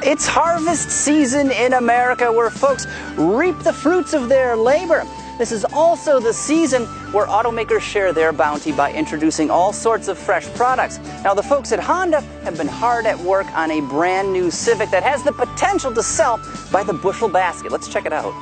It's harvest season in America where folks reap the fruits of their labor. This is also the season where automakers share their bounty by introducing all sorts of fresh products. Now, the folks at Honda have been hard at work on a brand new Civic that has the potential to sell by the bushel basket. Let's check it out.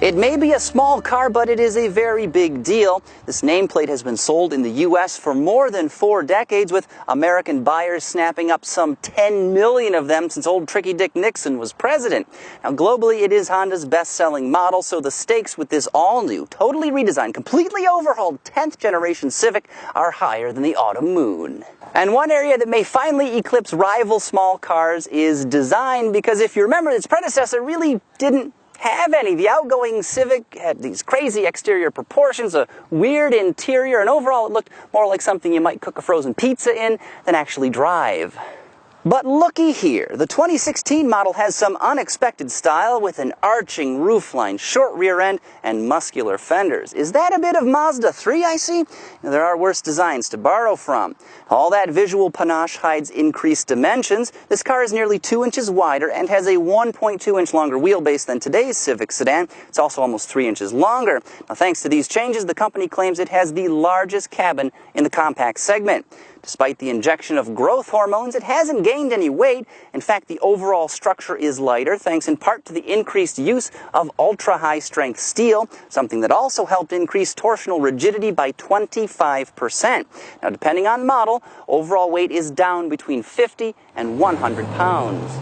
It may be a small car, but it is a very big deal. This nameplate has been sold in the U.S. for more than 4 decades, with American buyers snapping up some 10 million of them since old Tricky Dick Nixon was president. Now, globally, it is Honda's best-selling model, so the stakes with this all-new, totally redesigned, completely overhauled 10th generation Civic are higher than the autumn moon. And one area that may finally eclipse rival small cars is design, because if you remember, its predecessor really didn't have any. The outgoing Civic had these crazy exterior proportions, a weird interior, and overall it looked more like something you might cook a frozen pizza in than actually drive. But looky here, the 2016 model has some unexpected style with an arching roofline, short rear end, and muscular fenders. Is that a bit of Mazda 3 I see? Now, there are worse designs to borrow from. All that visual panache hides increased dimensions. This car is nearly 2 inches wider and has a 1.2-inch longer wheelbase than today's Civic sedan. It's also almost 3 inches longer. Now, thanks to these changes, the company claims it has the largest cabin in the compact segment. Despite the injection of growth hormones, it hasn't gained any weight. In fact, the overall structure is lighter, thanks in part to the increased use of ultra-high-strength steel, something that also helped increase torsional rigidity by 25%. Now, depending on model, overall weight is down between 50 and 100 pounds.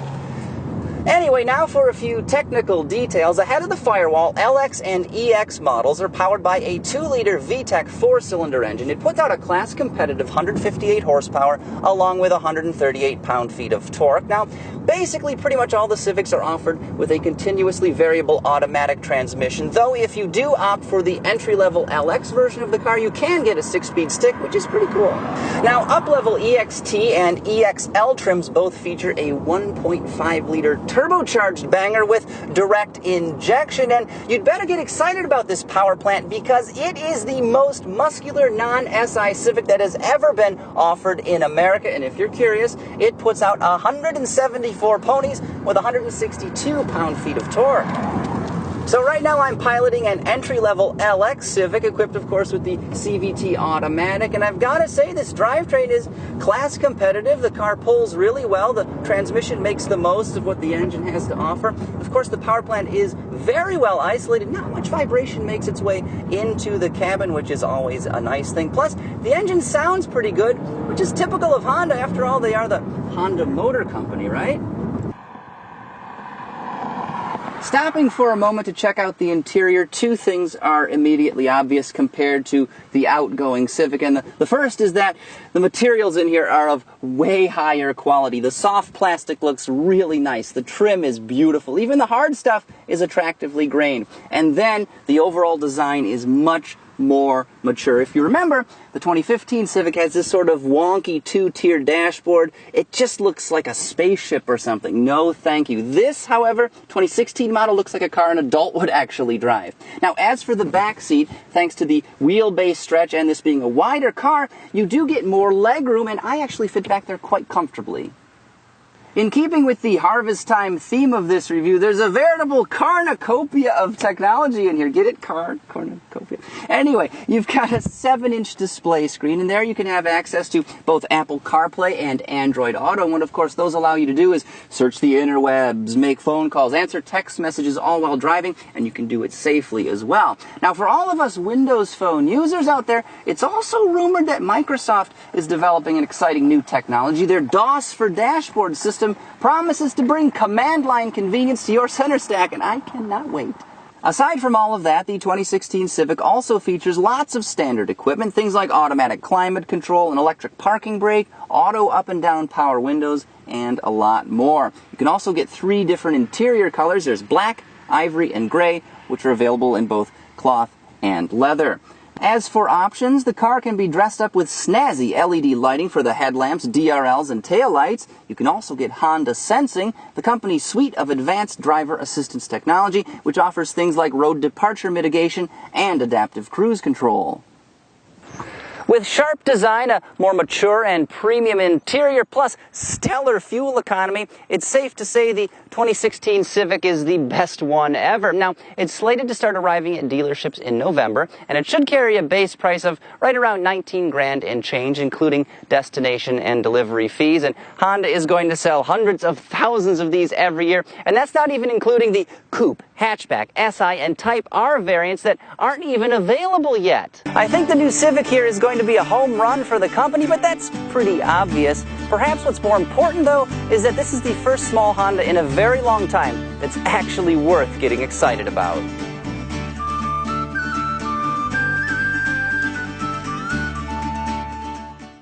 Anyway, now for a few technical details. Ahead of the firewall, LX and EX models are powered by a 2-liter VTEC 4-cylinder engine. It puts out a class-competitive 158 horsepower along with 138 pound-feet of torque. Now, basically, pretty much all the Civics are offered with a continuously variable automatic transmission, though if you do opt for the entry-level LX version of the car, you can get a 6-speed stick, which is pretty cool. Now, up-level EXT and EXL trims both feature a 1.5-liter turbocharged banger with direct injection, and you'd better get excited about this power plant because it is the most muscular non-SI Civic that has ever been offered in America. And if you're curious, it puts out 174 ponies with 162 pound-feet of torque. So right now I'm piloting an entry-level LX Civic, equipped of course with the CVT automatic, and I've got to say this drivetrain is class competitive. The car pulls really well, the transmission makes the most of what the engine has to offer. Of course, the power plant is very well isolated. Not much vibration makes its way into the cabin, which is always a nice thing. Plus, the engine sounds pretty good, which is typical of Honda. After all, they are the Honda Motor Company, right? Stopping for a moment to check out the interior, 2 things are immediately obvious compared to the outgoing Civic. And the first is that the materials in here are of way higher quality. The soft plastic looks really nice. The trim is beautiful. Even the hard stuff is attractively grained. And then the overall design is much more mature. If you remember, the 2015 Civic has this sort of wonky 2-tier dashboard. It just looks like a spaceship or something. No, thank you. This, however, 2016 model looks like a car an adult would actually drive. Now, as for the back seat, thanks to the wheelbase stretch and this being a wider car, you do get more legroom, and I actually fit back there quite comfortably. In keeping with the harvest time theme of this review, there's a veritable cornucopia of technology in here. Get it? Cornucopia. Anyway, you've got a 7-inch display screen, and there you can have access to both Apple CarPlay and Android Auto. And what, of course, those allow you to do is search the interwebs, make phone calls, answer text messages, all while driving, and you can do it safely as well. Now, for all of us Windows Phone users out there, it's also rumored that Microsoft is developing an exciting new technology. Their DOS for Dashboard system promises to bring command line convenience to your center stack, and I cannot wait. Aside from all of that, the 2016 Civic also features lots of standard equipment, things like automatic climate control, an electric parking brake, auto up and down power windows, and a lot more. You can also get 3 different interior colors. There's black, ivory, and gray, which are available in both cloth and leather. As for options, the car can be dressed up with snazzy LED lighting for the headlamps, DRLs, and taillights. You can also get Honda Sensing, the company's suite of advanced driver assistance technology, which offers things like road departure mitigation and adaptive cruise control. With sharp design, a more mature and premium interior, plus stellar fuel economy, it's safe to say the 2016 Civic is the best one ever. Now, it's slated to start arriving at dealerships in November, and it should carry a base price of right around 19 grand and change, including destination and delivery fees. And Honda is going to sell hundreds of thousands of these every year, and that's not even including the coupe, hatchback, SI, and Type R variants that aren't even available yet. I think the new Civic here is going to be a home run for the company, but that's pretty obvious. Perhaps what's more important, though, is that this is the first small Honda in a very long time that's actually worth getting excited about.